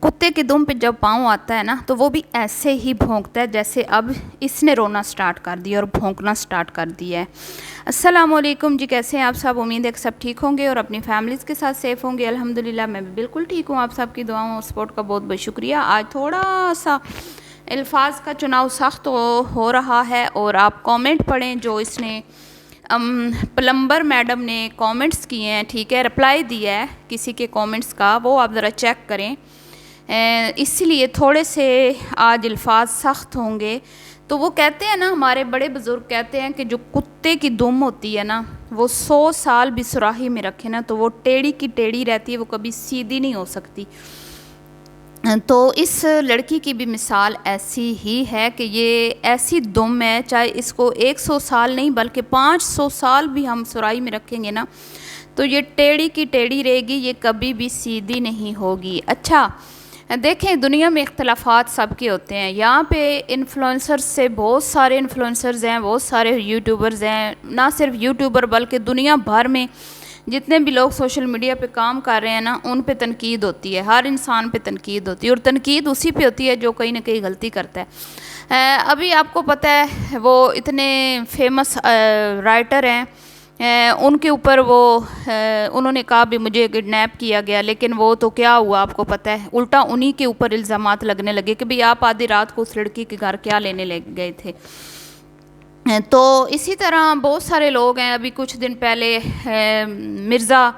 کتے کے دم پہ جب پاؤں آتا ہے نا تو وہ بھی ایسے ہی بھونکتا ہے جیسے اب اس نے رونا سٹارٹ کر دیا اور بھونکنا سٹارٹ کر دیا ہے۔ السلام علیکم جی، کیسے ہیں آپ سب؟ امید ہے کہ سب ٹھیک ہوں گے اور اپنی فیملیز کے ساتھ سیف ہوں گے۔ الحمدللہ میں بھی بالکل ٹھیک ہوں، آپ سب کی دعاؤں اور سپورٹ کا بہت بہت شکریہ۔ آج تھوڑا سا الفاظ کا چناؤ سخت ہو رہا ہے اور آپ کامنٹ پڑھیں جو اس نے پلمبر میڈم نے کامنٹس کیے ہیں، ٹھیک ہے، رپلائی دیا ہے کسی کے کامنٹس کا، وہ آپ ذرا چیک کریں۔ اس لیے تھوڑے سے آج الفاظ سخت ہوں گے۔ تو وہ کہتے ہیں نا، ہمارے بڑے بزرگ کہتے ہیں کہ جو کتے کی دم ہوتی ہے نا، وہ 100 سال بھی سراہی میں رکھے نا تو وہ ٹیڑھی کی ٹیڑھی رہتی ہے، وہ کبھی سیدھی نہیں ہو سکتی۔ تو اس لڑکی کی بھی مثال ایسی ہی ہے کہ یہ ایسی دم ہے، چاہے اس کو 100 سال نہیں بلکہ 500 سال بھی ہم سرائی میں رکھیں گے نا تو یہ ٹیڑھی کی ٹیڑھی رہے گی، یہ کبھی بھی سیدھی نہیں ہوگی۔ اچھا دیکھیں، دنیا میں اختلافات سب کے ہوتے ہیں۔ یہاں پہ انفلوئنسرز سے بہت سارے انفلوئنسرز ہیں، بہت سارے یوٹیوبرز ہیں، نہ صرف یوٹیوبر بلکہ دنیا بھر میں جتنے بھی لوگ سوشل میڈیا پہ کام کر رہے ہیں نا، ان پہ تنقید ہوتی ہے، ہر انسان پہ تنقید ہوتی ہے، اور تنقید اسی پہ ہوتی ہے جو کہیں نہ کہیں غلطی کرتا ہے۔ ابھی آپ کو پتہ ہے وہ اتنے فیمس رائٹر ہیں، ان کے اوپر انہوں نے کہا بھی مجھے کڈنیپ کیا گیا، لیکن وہ تو کیا ہوا آپ کو پتہ ہے، الٹا انہی کے اوپر الزامات لگنے لگے کہ بھی آپ آدھی رات کو اس لڑکی کے گھر کیا لینے لگ گئے تھے۔ تو اسی طرح بہت سارے لوگ ہیں، ابھی کچھ دن پہلے مرزا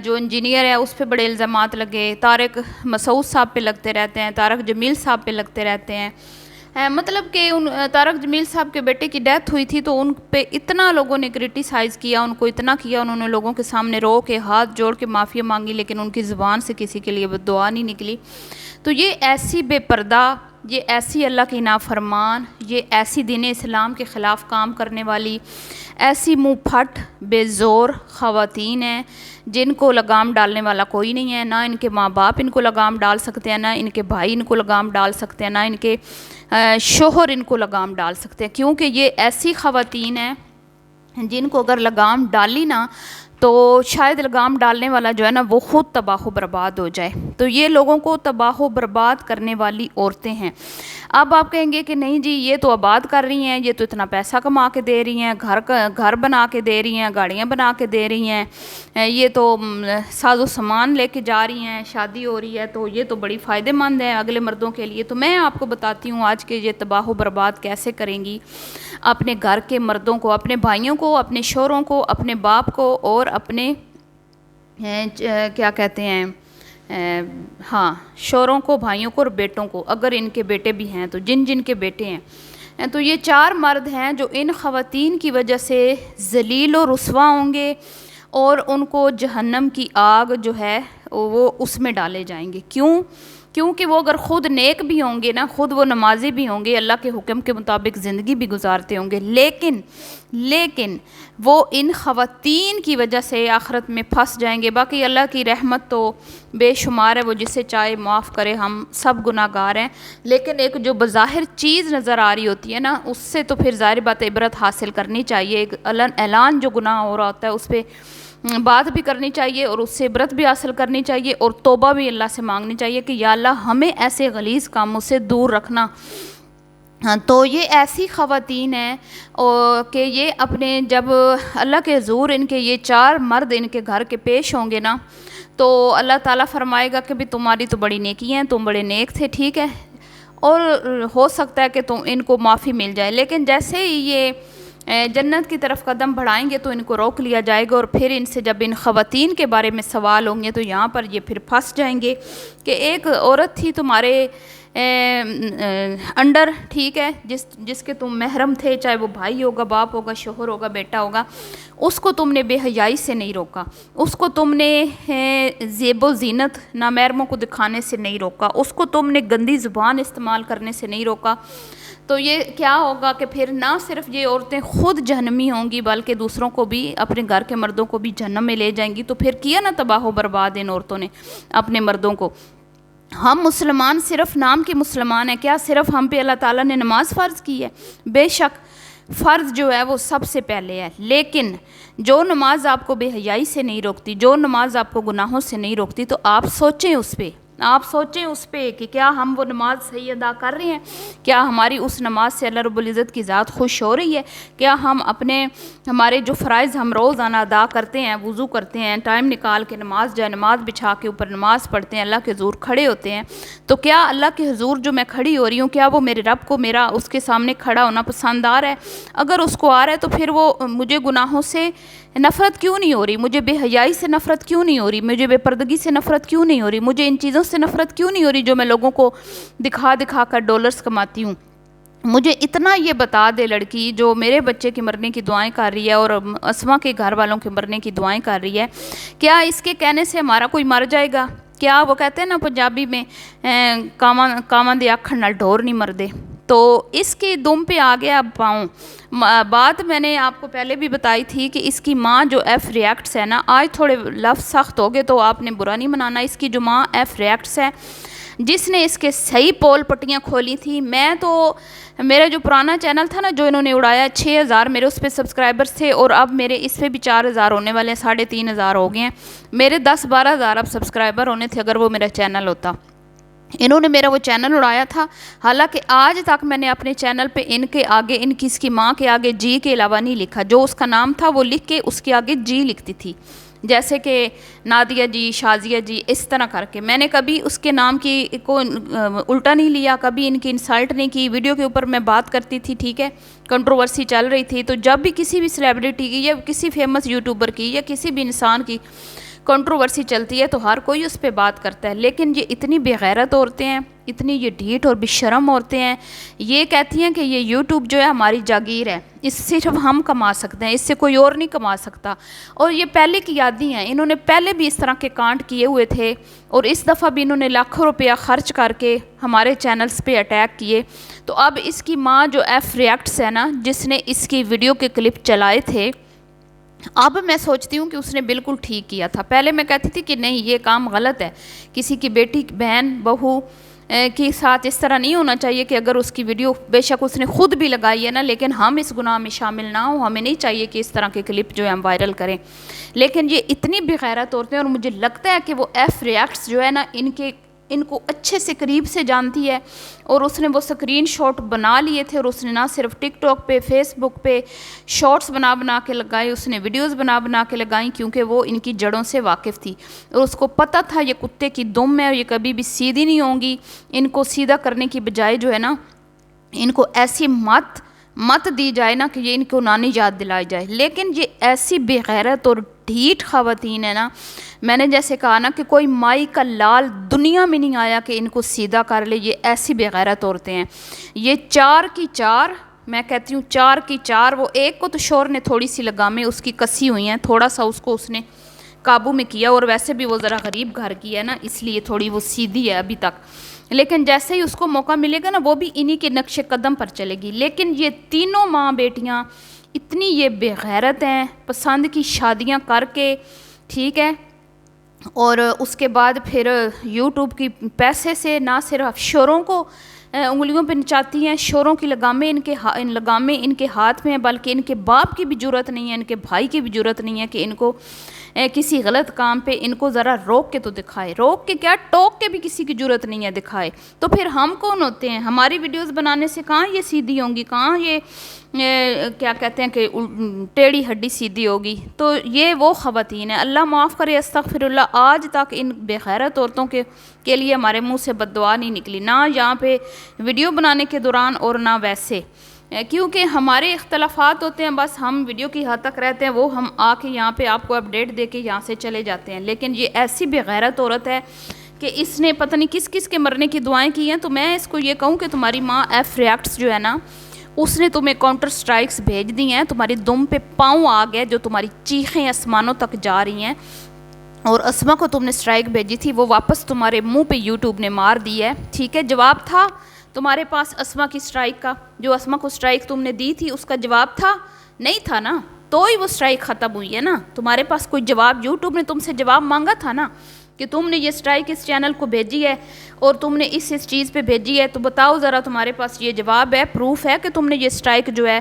جو انجینئر ہے اس پہ بڑے الزامات لگے، طارق مسعود صاحب پہ لگتے رہتے ہیں، طارق جمیل صاحب پہ لگتے رہتے ہیں۔ مطلب کہ طارق جمیل صاحب کے بیٹے کی ڈیتھ ہوئی تھی تو ان پہ اتنا لوگوں نے کرٹیسائز کیا، ان کو اتنا کیا، انہوں نے لوگوں کے سامنے رو کے ہاتھ جوڑ کے معافی مانگی، لیکن ان کی زبان سے کسی کے لیے دعا نہیں نکلی۔ تو یہ ایسی بے پردہ، یہ ایسی اللہ کی نافرمان، یہ ایسی دین اسلام کے خلاف کام کرنے والی، ایسی منہ پھٹ بے زور خواتین ہیں جن کو لگام ڈالنے والا کوئی نہیں ہے، نہ ان کے ماں باپ ان کو لگام ڈال سکتے ہیں، نہ ان کے بھائی ان کو لگام ڈال سکتے ہیں، نہ ان کے شوہر ان کو لگام ڈال سکتے ہیں، کیونکہ یہ ایسی خواتین ہیں جن کو اگر لگام ڈالی نا تو شاید لگام ڈالنے والا جو ہے نا وہ خود تباہ و برباد ہو جائے۔ تو یہ لوگوں کو تباہ و برباد کرنے والی عورتیں ہیں۔ اب آپ کہیں گے کہ نہیں جی، یہ تو آباد کر رہی ہیں، یہ تو اتنا پیسہ کما کے دے رہی ہیں، گھر بنا کے دے رہی ہیں، گاڑیاں بنا کے دے رہی ہیں، یہ تو ساز و سامان لے کے جا رہی ہیں، شادی ہو رہی ہے تو یہ تو بڑی فائدہ مند ہے اگلے مردوں کے لیے۔ تو میں آپ کو بتاتی ہوں آج کے یہ تباہ و برباد کیسے کریں گی اپنے گھر کے مردوں کو، اپنے بھائیوں کو، اپنے شوہروں کو، اپنے باپ کو اور اپنے کیا کہتے ہیں شوہروں کو، بھائیوں کو اور بیٹوں کو، اگر ان کے بیٹے بھی ہیں تو جن کے بیٹے ہیں۔ تو یہ 4 مرد ہیں جو ان خواتین کی وجہ سے ذلیل و رسوا ہوں گے اور ان کو جہنم کی آگ جو ہے وہ اس میں ڈالے جائیں گے۔ کیونکہ وہ اگر خود نیک بھی ہوں گے نا، خود وہ نمازی بھی ہوں گے، اللہ کے حکم کے مطابق زندگی بھی گزارتے ہوں گے، لیکن وہ ان خواتین کی وجہ سے آخرت میں پھنس جائیں گے۔ باقی اللہ کی رحمت تو بے شمار ہے، وہ جسے چاہے معاف کرے، ہم سب گناہ گار ہیں، لیکن ایک جو بظاہر چیز نظر آ رہی ہوتی ہے نا، اس سے تو پھر ظاہر بات عبرت حاصل کرنی چاہیے۔ ایک اعلان جو گناہ ہو رہا ہوتا ہے اس پہ بات بھی کرنی چاہیے اور اس سے عبرت بھی حاصل کرنی چاہیے اور توبہ بھی اللہ سے مانگنی چاہیے کہ یا اللہ ہمیں ایسے غلیظ کاموں سے دور رکھنا۔ تو یہ ایسی خواتین ہیں کہ یہ اپنے جب اللہ کے حضور ان کے یہ 4 مرد ان کے گھر کے پیش ہوں گے نا تو اللہ تعالیٰ فرمائے گا کہ بھی تمہاری تو بڑی نیکی ہیں، تم بڑے نیک تھے، ٹھیک ہے، اور ہو سکتا ہے کہ تم ان کو معافی مل جائے، لیکن جیسے ہی یہ جنت کی طرف قدم بڑھائیں گے تو ان کو روک لیا جائے گا، اور پھر ان سے جب ان خواتین کے بارے میں سوال ہوں گے تو یہاں پر یہ پھر پھنس جائیں گے کہ ایک عورت تھی تمہارے انڈر، ٹھیک ہے، جس کے تم محرم تھے، چاہے وہ بھائی ہوگا، باپ ہوگا، شوہر ہوگا، بیٹا ہوگا، اس کو تم نے بے حیائی سے نہیں روکا، اس کو تم نے زیب و زینت نامحرموں کو دکھانے سے نہیں روکا، اس کو تم نے گندی زبان استعمال کرنے سے نہیں روکا، تو یہ کیا ہوگا کہ پھر نہ صرف یہ عورتیں خود جہنمی ہوں گی بلکہ دوسروں کو بھی، اپنے گھر کے مردوں کو بھی جہنم میں لے جائیں گی۔ تو پھر کیا نا تباہ و برباد ان عورتوں نے اپنے مردوں کو۔ ہم مسلمان صرف نام کے مسلمان ہیں، کیا صرف ہم پہ اللہ تعالیٰ نے نماز فرض کی ہے؟ بے شک فرض جو ہے وہ سب سے پہلے ہے، لیکن جو نماز آپ کو بے حیائی سے نہیں روکتی، جو نماز آپ کو گناہوں سے نہیں روکتی، تو آپ سوچیں اس پہ آپ سوچیں اس پہ کہ کیا ہم وہ نماز صحیح ادا کر رہے ہیں، کیا ہماری اس نماز سے اللہ رب العزت کی ذات خوش ہو رہی ہے، کیا ہم ہمارے جو فرائض ہم روزانہ ادا کرتے ہیں، وضو کرتے ہیں، ٹائم نکال کے نماز جائے نماز بچھا کے اوپر نماز پڑھتے ہیں، اللہ کے حضور کھڑے ہوتے ہیں، تو کیا اللہ کے حضور جو میں کھڑی ہو رہی ہوں کیا وہ میرے رب کو میرا اس کے سامنے کھڑا ہونا پسند آ رہا ہے؟ اگر اس کو آ رہا ہے تو پھر وہ مجھے گناہوں سے نفرت کیوں نہیں ہو رہی، مجھے بے حیائی سے نفرت کیوں نہیں ہو رہی، مجھے بے پردگی سے نفرت کیوں نہیں ہو رہی، مجھے ان چیزوں سے نفرت کیوں نہیں ہو رہی جو میں لوگوں کو دکھا دکھا کر ڈالرز کماتی ہوں؟ مجھے اتنا یہ بتا دے لڑکی جو میرے بچے کے مرنے کی دعائیں کر رہی ہے اور اسما کے گھر والوں کے مرنے کی دعائیں کر رہی ہے، کیا اس کے کہنے سے ہمارا کوئی مر جائے گا؟ کیا وہ کہتے ہیں نا پنجابی میں کاواں دے آکھن نال ڈور نہیں مردے، تو اس کی دم پہ آ گیا پاؤں۔ بات میں نے آپ کو پہلے بھی بتائی تھی کہ اس کی ماں جو ایف ریاکٹس ہے نا، آج تھوڑے لفظ سخت ہو گئے تو آپ نے برا نہیں منانا، اس کی جو ماں ایف ریاکٹس ہے جس نے اس کے صحیح پول پٹیاں کھولی تھی، میں تو میرا جو پرانا چینل تھا نا جو انہوں نے اڑایا 6000 میرے اس پہ سبسکرائبرز تھے اور اب میرے اس پہ بھی 4000 ہونے والے ہیں، 3500 ہو گئے ہیں، میرے 10-12 ہزار اب سبسکرائبر ہونے تھے اگر وہ میرا چینل ہوتا۔ انہوں نے میرا وہ چینل اڑایا تھا، حالانکہ آج تک میں نے اپنے چینل پہ ان کے آگے اس کی ماں کے آگے جی کے علاوہ نہیں لکھا، جو اس کا نام تھا وہ لکھ کے اس کے آگے جی لکھتی تھی، جیسے کہ نادیہ جی، شازیہ جی، اس طرح کر کے میں نے کبھی اس کے نام کی کو الٹا نہیں لیا، کبھی ان کی انسلٹ نہیں کی، ویڈیو کے اوپر میں بات کرتی تھی، ٹھیک ہے، کنٹروورسی چل رہی تھی، تو جب بھی کسی بھی سیلیبریٹی کی یا کسی فیمس یوٹیوبر کی یا کسی بھی انسان کی کنٹروورسی چلتی ہے تو ہر کوئی اس پہ بات کرتا ہے، لیکن یہ اتنی بے غیرت عورتیں ہیں، اتنی یہ ڈھیٹ اور بے شرم عورتیں ہیں، یہ کہتی ہیں کہ یہ یوٹیوب جو ہے ہماری جاگیر ہے، اس سے صرف ہم کما سکتے ہیں، اس سے کوئی اور نہیں کما سکتا، اور یہ پہلے کی یادیں ہیں، انہوں نے پہلے بھی اس طرح کے کانڈ کیے ہوئے تھے اور اس دفعہ بھی انہوں نے لاکھوں روپیہ خرچ کر کے ہمارے چینلز پہ اٹیک کیے، تو اب اس کی ماں جو ایف ریاکٹس ہے نا، جس نے اس کی ویڈیو کے کلپ چلائے تھے، اب میں سوچتی ہوں کہ اس نے بالکل ٹھیک کیا تھا۔ پہلے میں کہتی تھی کہ نہیں یہ کام غلط ہے، کسی کی بیٹی بہن بہو کے ساتھ اس طرح نہیں ہونا چاہیے کہ اگر اس کی ویڈیو بے شک اس نے خود بھی لگائی ہے نا، لیکن ہم اس گناہ میں شامل نہ ہوں، ہمیں نہیں چاہیے کہ اس طرح کے کلپ جو ہے ہم وائرل کریں، لیکن یہ اتنی بے غیرت عورتیں، اور مجھے لگتا ہے کہ وہ ایف ریاکٹس جو ہے نا ان کو اچھے سے قریب سے جانتی ہے، اور اس نے وہ سکرین شاٹ بنا لیے تھے، اور اس نے نہ صرف ٹک ٹاک پہ، فیس بک پہ شارٹس بنا کے لگائے، اس نے ویڈیوز بنا کے لگائیں، کیونکہ وہ ان کی جڑوں سے واقف تھی اور اس کو پتہ تھا یہ کتے کی دم ہے اور یہ کبھی بھی سیدھی نہیں ہوں گی، ان کو سیدھا کرنے کی بجائے جو ہے نا ان کو ایسی مت دی جائے نا کہ یہ ان کو نانی یاد دلائی جائے، لیکن یہ ایسی بے غیرت اور ڈھیٹ خواتین ہے نا، میں نے جیسے کہا نا کہ کوئی مائی کا لال دنیا میں نہیں آیا کہ ان کو سیدھا کر لے، یہ ایسی بے غیرت عورتیں ہیں، یہ 4 کی 4، میں کہتی ہوں 4 کی 4، وہ ایک کو تو شور نے تھوڑی سی لگامیں اس کی کسی ہوئی ہیں، تھوڑا سا اس کو اس نے قابو میں کیا، اور ویسے بھی وہ ذرا غریب گھر کی ہے نا، اس لیے تھوڑی وہ سیدھی ہے ابھی تک، لیکن جیسے ہی اس کو موقع ملے گا نا وہ بھی انہی کے نقش قدم پر چلے گی، لیکن یہ تینوں ماں بیٹیاں اتنی یہ بے غیرت ہیں، پسند کی شادیاں کر کے، ٹھیک ہے، اور اس کے بعد پھر یوٹیوب کی پیسے سے نہ صرف شوروں کو انگلیوں پہ نچاتی ہیں، شوروں کی لگامیں ان کے ہاتھ میں ہیں، بلکہ ان کے باپ کی بھی جرت نہیں ہے، ان کے بھائی کی بھی جرت نہیں ہے کہ ان کو کسی غلط کام پہ ان کو ذرا روک کے تو دکھائے، روک کے کیا ٹوک کے بھی کسی کی جرت نہیں ہے دکھائے، تو پھر ہم کون ہوتے ہیں؟ ہماری ویڈیوز بنانے سے کہاں یہ سیدھی ہوں گی، کہاں یہ کیا کہتے ہیں کہ ٹیڑھی ہڈی سیدھی ہوگی، تو یہ وہ خواتین ہیں، اللہ معاف کرے، استغفر اللہ، آج تک ان بے غیرت عورتوں کے لیے ہمارے منہ سے بد دعا نہیں نکلی، نہ یہاں پہ ویڈیو بنانے کے دوران اور نہ ویسے، کیونکہ ہمارے اختلافات ہوتے ہیں، بس ہم ویڈیو کی حد تک رہتے ہیں، وہ ہم آ کے یہاں پہ آپ کو اپڈیٹ دے کے یہاں سے چلے جاتے ہیں، لیکن یہ ایسی بے غیرت عورت ہے کہ اس نے پتہ نہیں کس کے مرنے کی دعائیں کی ہیں، تو میں اس کو یہ کہوں کہ تمہاری ماں ایف ریاکٹس جو ہے نا، اس نے تمہیں کاؤنٹر سٹرائکس بھیج دی ہیں، تمہاری دم پہ پاؤں آ گئے، جو تمہاری چیخیں آسمانوں تک جا رہی ہیں، اور اسما کو تم نے سٹرائک بھیجی تھی، وہ واپس تمہارے منہ پہ یوٹیوب نے مار دی ہے، ٹھیک ہے، جواب تھا تمہارے پاس اسما کی سٹرائک کا، جو اسما کو سٹرائک تم نے دی تھی اس کا جواب تھا؟ نہیں تھا نا، تو ہی وہ سٹرائک ختم ہوئی ہے نا، تمہارے پاس کوئی جواب، یوٹیوب نے تم سے جواب مانگا تھا نا کہ تم نے یہ سٹرائک اس چینل کو بھیجی ہے اور تم نے اس چیز پہ بھیجی ہے، تو بتاؤ ذرا تمہارے پاس یہ جواب ہے، پروف ہے کہ تم نے یہ سٹرائک جو ہے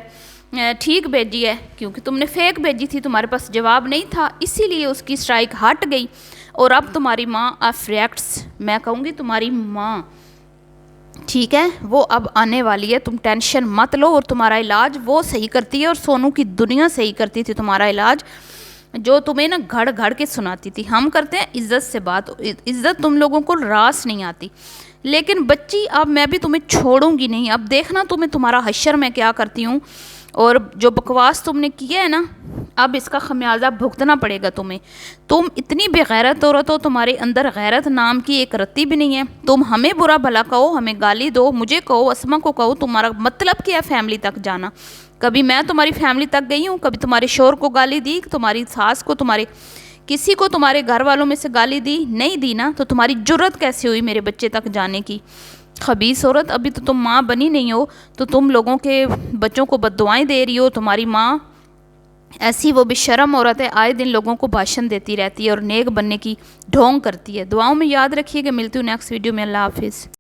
ٹھیک بھیجی ہے، کیونکہ تم نے فیک بھیجی تھی، تمہارے پاس جواب نہیں تھا، اسی لیے اس کی سٹرائک ہٹ گئی۔ اور اب تمہاری ماں افریکٹس، میں کہوں گی تمہاری ماں، ٹھیک ہے، وہ اب آنے والی ہے، تم ٹینشن مت لو، اور تمہارا علاج وہ صحیح کرتی ہے، اور سونو کی دنیا صحیح کرتی تھی تمہارا علاج، جو تمہیں نا گھڑ گھڑ کے سناتی تھی۔ ہم کرتے ہیں عزت سے بات، عزت تم لوگوں کو راس نہیں آتی، لیکن بچی اب میں بھی تمہیں چھوڑوں گی نہیں، اب دیکھنا تمہیں تمہارا حشر میں کیا کرتی ہوں، اور جو بکواس تم نے کیا ہے نا، اب اس کا خمیازہ بھگتنا پڑے گا تمہیں۔ تم اتنی بے غیرت عورت ہو، تمہارے اندر غیرت نام کی ایک رتی بھی نہیں ہے، تم ہمیں برا بھلا کہو، ہمیں گالی دو، مجھے کہو، اسما کو کہو، تمہارا مطلب کیا ہے فیملی تک جانا؟ کبھی میں تمہاری فیملی تک گئی ہوں؟ کبھی تمہارے شوہر کو گالی دی، تمہاری ساس کو، تمہارے کسی کو تمہارے گھر والوں میں سے گالی دی؟ نہیں دی نا، تو تمہاری جرت کیسے ہوئی میرے بچے تک جانے کی؟ خبیث عورت، ابھی تو تم ماں بنی نہیں ہو، تو تم لوگوں کے بچوں کو بد دعائیں دے رہی ہو۔ تمہاری ماں ایسی وہ بے شرم عورت ہے، آئے دن لوگوں کو بھاشن دیتی رہتی ہے اور نیک بننے کی ڈھونگ کرتی ہے۔ دعاؤں میں یاد رکھیے کہ ملتی ہوں نیکسٹ ویڈیو میں۔ اللہ حافظ۔